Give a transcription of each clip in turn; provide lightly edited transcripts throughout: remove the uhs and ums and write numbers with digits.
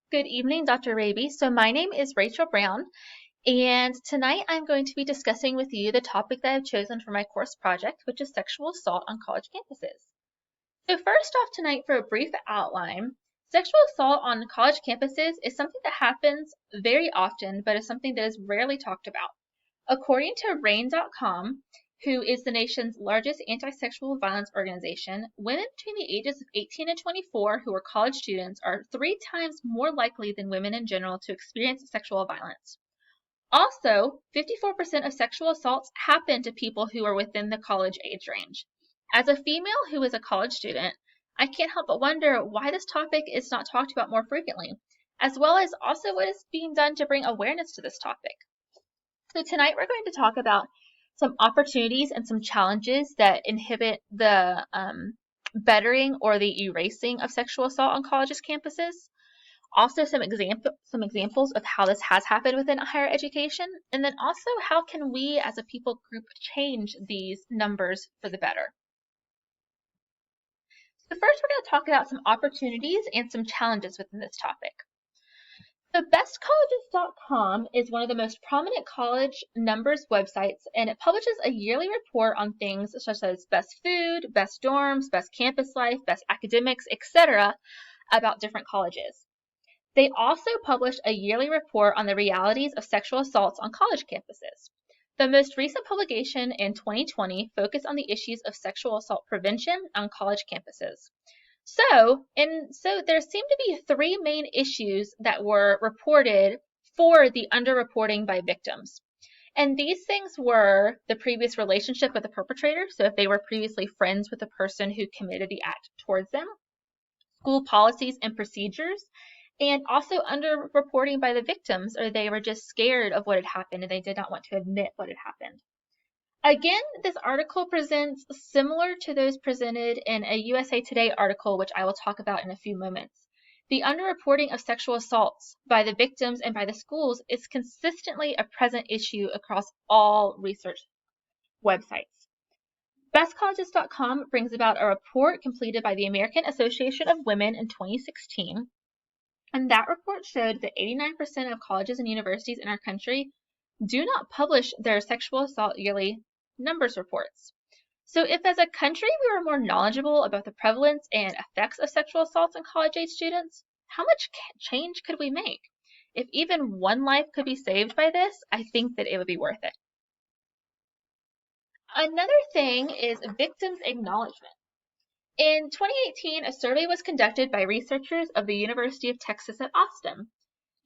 Good evening, Dr. Raby. So my name is Rachel Brown, and tonight I'm going to be discussing with you the topic that I've chosen for my course project, which is sexual assault on college campuses. So first off tonight, for a brief outline, sexual assault on college campuses is something that happens very often, but is something that is rarely talked about. According to RAINN.com, who is the nation's largest anti-sexual violence organization, women between the ages of 18 and 24 who are college students are 3 times more likely than women in general to experience sexual violence. Also, 54% of sexual assaults happen to people who are within the college age range. As a female who is a college student, I can't help but wonder why this topic is not talked about more frequently, as well as also what is being done to bring awareness to this topic. So tonight we're going to talk about some opportunities and some challenges that inhibit the bettering or the erasing of sexual assault on colleges' campuses. Also some examples of how this has happened within higher education, and then also how can we as a people group change these numbers for the better. So first we're going to talk about some opportunities and some challenges within this topic. So bestcolleges.com is one of the most prominent college numbers websites, and it publishes a yearly report on things such as best food, best dorms, best campus life, best academics, etc. about different colleges. They also publish a yearly report on the realities of sexual assaults on college campuses. The most recent publication in 2020 focused on the issues of sexual assault prevention on college campuses. So there seem to be 3 main issues that were reported for the underreporting by victims. And these things were the previous relationship with the perpetrator, so if they were previously friends with the person who committed the act towards them, school policies and procedures, and also underreporting by the victims, or they were just scared of what had happened and they did not want to admit what had happened. Again, this article presents similar to those presented in a USA Today article, which I will talk about in a few moments. The underreporting of sexual assaults by the victims and by the schools is consistently a present issue across all research websites. BestColleges.com brings about a report completed by the American Association of Women in 2016, and that report showed that 89% of colleges and universities in our country do not publish their sexual assault yearly numbers reports. So if as a country we were more knowledgeable about the prevalence and effects of sexual assaults on college-age students, how much change could we make? If even one life could be saved by this, I think that it would be worth it. Another thing is victims' acknowledgement. In 2018, a survey was conducted by researchers of the University of Texas at Austin.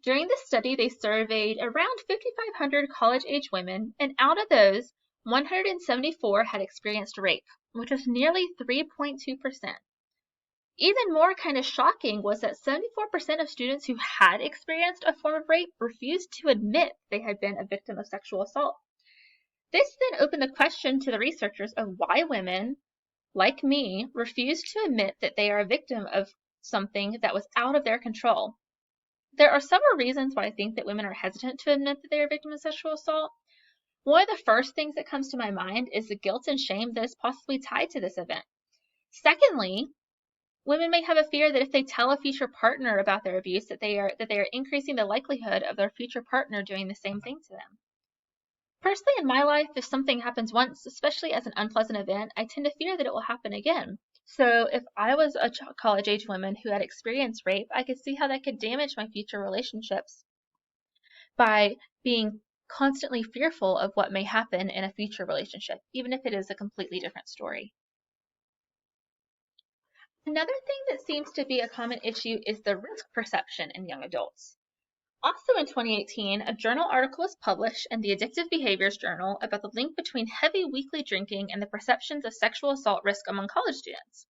During this study, they surveyed around 5,500 college-age women, and out of those, 174 had experienced rape, which was nearly 3.2%. Even more kind of shocking was that 74% of students who had experienced a form of rape refused to admit they had been a victim of sexual assault. This then opened the question to the researchers of why women, like me, refuse to admit that they are a victim of something that was out of their control. There are several reasons why I think that women are hesitant to admit that they are victims of sexual assault. One of the first things that comes to my mind is the guilt and shame that is possibly tied to this event. Secondly, women may have a fear that if they tell a future partner about their abuse, that they are increasing the likelihood of their future partner doing the same thing to them. Personally, in my life, if something happens once, especially as an unpleasant event, I tend to fear that it will happen again. So if I was a college-age woman who had experienced rape, I could see how that could damage my future relationships by being constantly fearful of what may happen in a future relationship, even if it is a completely different story. Another thing that seems to be a common issue is the risk perception in young adults. Also in 2018, a journal article was published in the Addictive Behaviors Journal about the link between heavy weekly drinking and the perceptions of sexual assault risk among college students.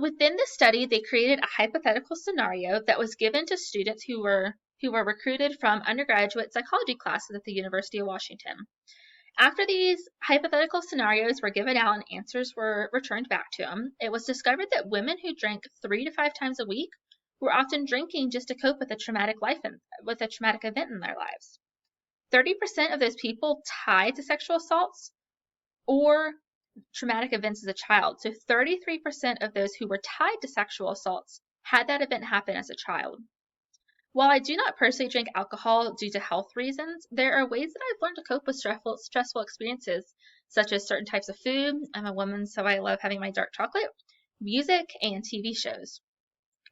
Within this study, they created a hypothetical scenario that was given to students who were recruited from undergraduate psychology classes at the University of Washington. After these hypothetical scenarios were given out and answers were returned back to them, it was discovered that women who drank 3 to 5 times a week were often drinking just to cope with a traumatic event in their lives. 30% of those people tied to sexual assaults or traumatic events as a child. So 33% of those who were tied to sexual assaults had that event happen as a child. While I do not personally drink alcohol due to health reasons, there are ways that I've learned to cope with stressful experiences, such as certain types of food. I'm a woman, so I love having my dark chocolate, music, and TV shows.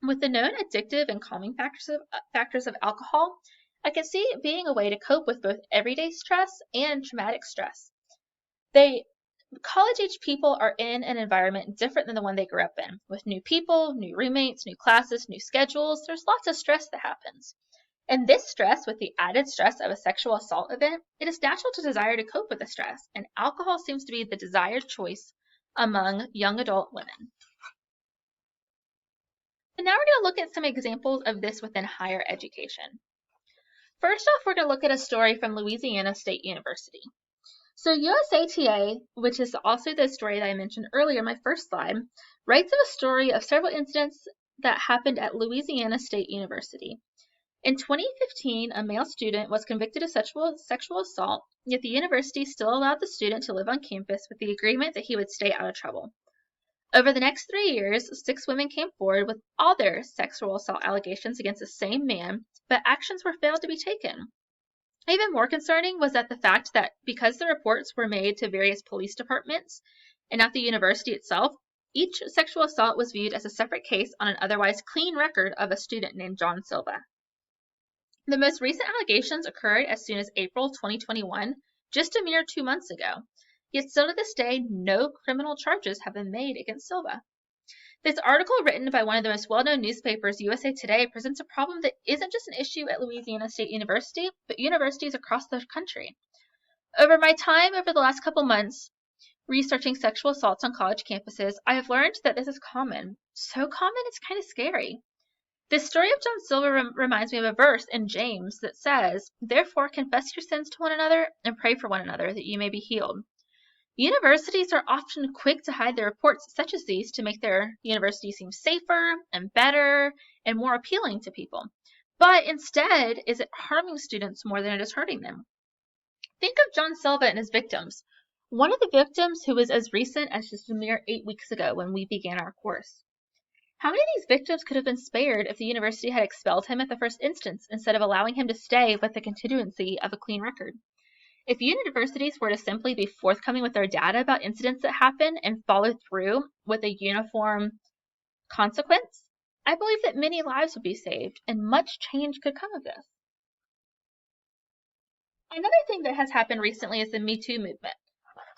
With the known addictive and calming factors of alcohol, I can see it being a way to cope with both everyday stress and traumatic stress. College-age people are in an environment different than the one they grew up in, with new people, new roommates, new classes, new schedules. There's lots of stress that happens. And this stress, with the added stress of a sexual assault event, it is natural to desire to cope with the stress, and alcohol seems to be the desired choice among young adult women. So now we're going to look at some examples of this within higher education. First off, we're going to look at a story from Louisiana State University. So USATA, which is also the story that I mentioned earlier in my first slide, writes of a story of several incidents that happened at Louisiana State University. In 2015, a male student was convicted of sexual assault, yet the university still allowed the student to live on campus with the agreement that he would stay out of trouble. Over the next 3 years, 6 women came forward with other sexual assault allegations against the same man, but actions were failed to be taken. Even more concerning was that the fact that because the reports were made to various police departments and at the university itself, each sexual assault was viewed as a separate case on an otherwise clean record of a student named John Silva. The most recent allegations occurred as soon as April 2021, just a mere 2 months ago. Yet still to this day, no criminal charges have been made against Silva. This article, written by one of the most well-known newspapers, USA Today, presents a problem that isn't just an issue at Louisiana State University, but universities across the country. Over my time over the last couple months researching sexual assaults on college campuses, I have learned that this is common. So common it's kind of scary. This story of John Silva reminds me of a verse in James that says, "Therefore confess your sins to one another and pray for one another that you may be healed." Universities are often quick to hide their reports such as these to make their university seem safer and better and more appealing to people. But instead, is it harming students more than it is hurting them? Think of John Silva and his victims. One of the victims who was as recent as just a mere 8 weeks ago when we began our course. How many of these victims could have been spared if the university had expelled him at the first instance instead of allowing him to stay with the continuancy of a clean record? If universities were to simply be forthcoming with their data about incidents that happen and follow through with a uniform consequence, I believe that many lives would be saved and much change could come of this. Another thing that has happened recently is the MeTo movement.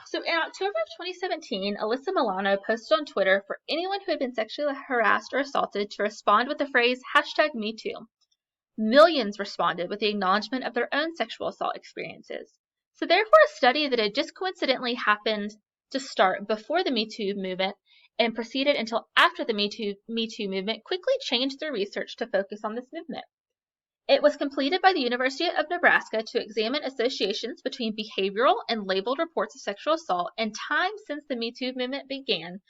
So in October of 2017, Alyssa Milano posted on Twitter for anyone who had been sexually harassed or assaulted to respond with the phrase #MeToo. Millions responded with the acknowledgement of their own sexual assault experiences. So therefore, a study that had just coincidentally happened to start before the MeToo movement and proceeded until after the MeToo movement quickly changed their research to focus on this movement. It was completed by the University of Nebraska to examine associations between behavioral and labeled reports of sexual assault and time since the MeToo movement began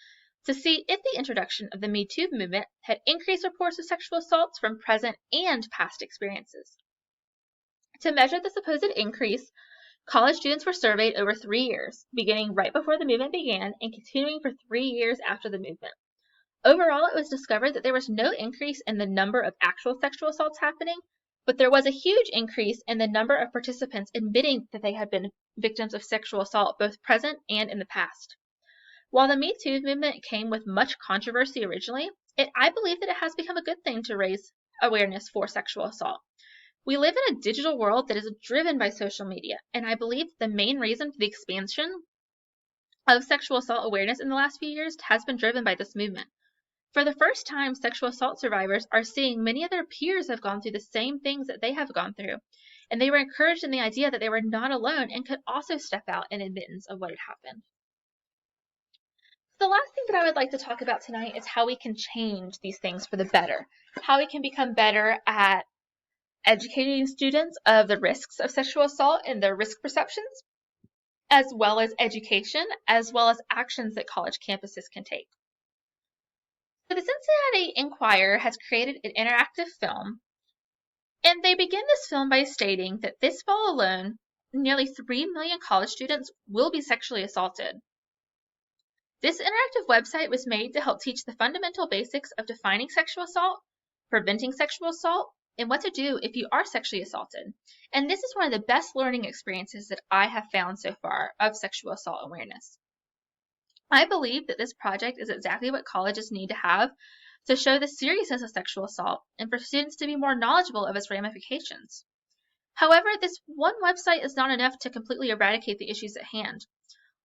to see if the introduction of the MeToo movement had increased reports of sexual assaults from present and past experiences. To measure the supposed increase, college students were surveyed over 3 years, beginning right before the movement began and continuing for 3 years after the movement. Overall, it was discovered that there was no increase in the number of actual sexual assaults happening, but there was a huge increase in the number of participants admitting that they had been victims of sexual assault both present and in the past. While the MeToo movement came with much controversy originally, I believe that it has become a good thing to raise awareness for sexual assault. We live in a digital world that is driven by social media, and I believe the main reason for the expansion of sexual assault awareness in the last few years has been driven by this movement. For the first time, sexual assault survivors are seeing many of their peers have gone through the same things that they have gone through, and they were encouraged in the idea that they were not alone and could also step out in admittance of what had happened. The last thing that I would like to talk about tonight is how we can change these things for the better, how we can become better at educating students of the risks of sexual assault and their risk perceptions, as well as education, as well as actions that college campuses can take. So the Cincinnati Enquirer has created an interactive film, and they begin this film by stating that this fall alone, nearly 3 million college students will be sexually assaulted. This interactive website was made to help teach the fundamental basics of defining sexual assault, preventing sexual assault, and what to do if you are sexually assaulted. And this is one of the best learning experiences that I have found so far of sexual assault awareness. I believe that this project is exactly what colleges need to have to show the seriousness of sexual assault and for students to be more knowledgeable of its ramifications. However, this one website is not enough to completely eradicate the issues at hand.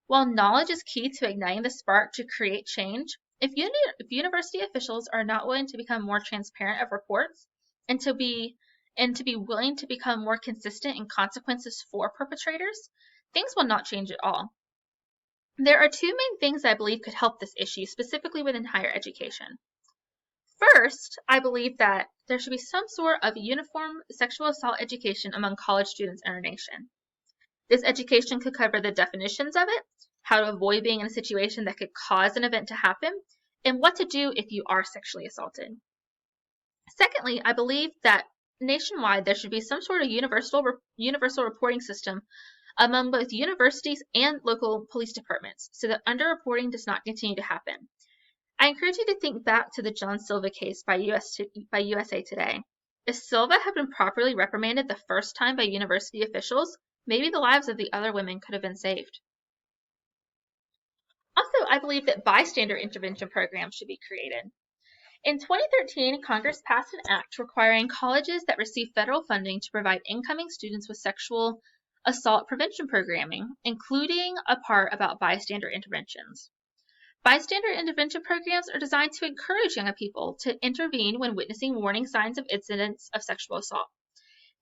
While knowledge is key to igniting the spark to create change, if university officials are not willing to become more transparent of reports and to be willing to become more consistent in consequences for perpetrators, things will not change at all. There are two main things I believe could help this issue, specifically within higher education. First, I believe that there should be some sort of uniform sexual assault education among college students in our nation. This education could cover the definitions of it, how to avoid being in a situation that could cause an event to happen, and what to do if you are sexually assaulted. Secondly, I believe that nationwide there should be some sort of universal reporting system among both universities and local police departments so that underreporting does not continue to happen. I encourage you to think back to the John Silva case by USA Today. If Silva had been properly reprimanded the first time by university officials, maybe the lives of the other women could have been saved. Also, I believe that bystander intervention programs should be created. In 2013, Congress passed an act requiring colleges that receive federal funding to provide incoming students with sexual assault prevention programming, including a part about bystander interventions. Bystander intervention programs are designed to encourage young people to intervene when witnessing warning signs of incidents of sexual assault.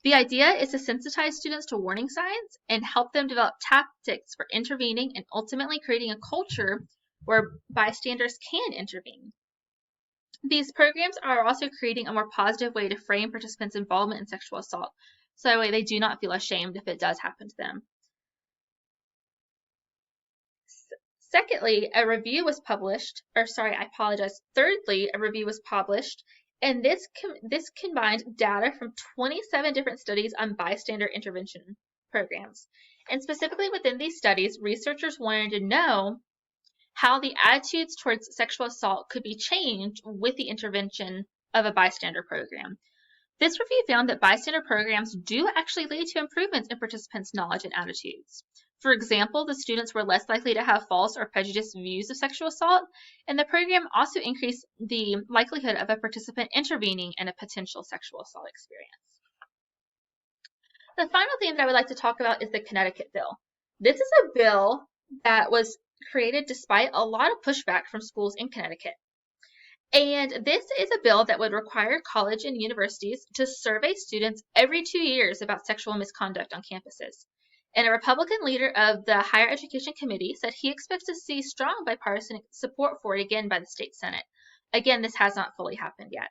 The idea is to sensitize students to warning signs and help them develop tactics for intervening and ultimately creating a culture where bystanders can intervene. These programs are also creating a more positive way to frame participants' involvement in sexual assault, so that way they do not feel ashamed if it does happen to them. Thirdly, a review was published, and this combined data from 27 different studies on bystander intervention programs. And specifically within these studies, researchers wanted to know how the attitudes towards sexual assault could be changed with the intervention of a bystander program. This review found that bystander programs do actually lead to improvements in participants' knowledge and attitudes. For example, the students were less likely to have false or prejudiced views of sexual assault, and the program also increased the likelihood of a participant intervening in a potential sexual assault experience. The final thing that I would like to talk about is the Connecticut Bill. This is a bill that was created despite a lot of pushback from schools in Connecticut. And this is a bill that would require college and universities to survey students every 2 years about sexual misconduct on campuses. And a Republican leader of the Higher Education Committee said he expects to see strong bipartisan support for it again by the state Senate. Again, this has not fully happened yet.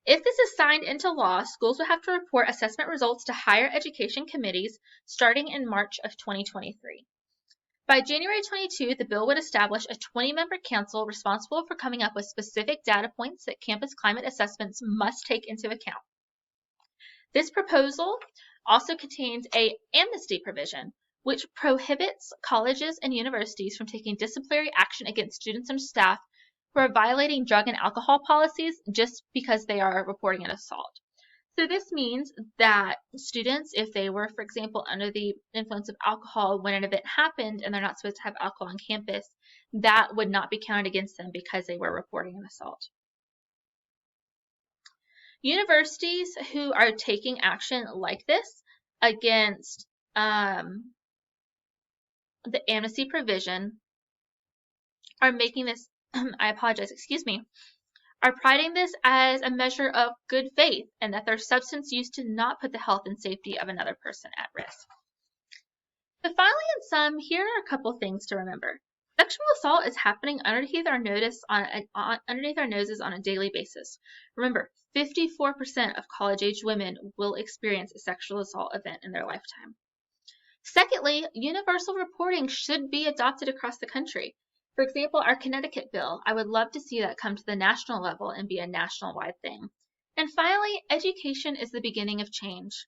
If this is signed into law, schools will have to report assessment results to higher education committees starting in March of 2023. By January 22, the bill would establish a 20-member council responsible for coming up with specific data points that campus climate assessments must take into account. This proposal also contains an amnesty provision, which prohibits colleges and universities from taking disciplinary action against students and staff who are violating drug and alcohol policies just because they are reporting an assault. So this means that students, if they were, for example, under the influence of alcohol when an event happened and they're not supposed to have alcohol on campus, that would not be counted against them because they were reporting an assault. Universities who are taking action like this against the amnesty provision are making this, are priding this as a measure of good faith and that their substance use did not put the health and safety of another person at risk. So finally, in sum, here are a couple things to remember. Sexual assault is happening underneath our noses on a daily basis. Remember, 54% of college-age women will experience a sexual assault event in their lifetime. Secondly, universal reporting should be adopted across the country. For example, our Connecticut Bill, I would love to see that come to the national level and be a national-wide thing. And finally, education is the beginning of change.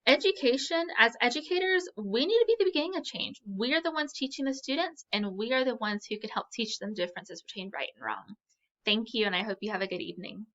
Education, as educators, we need to be the beginning of change. We are the ones teaching the students, and we are the ones who can help teach them differences between right and wrong. Thank you, and I hope you have a good evening.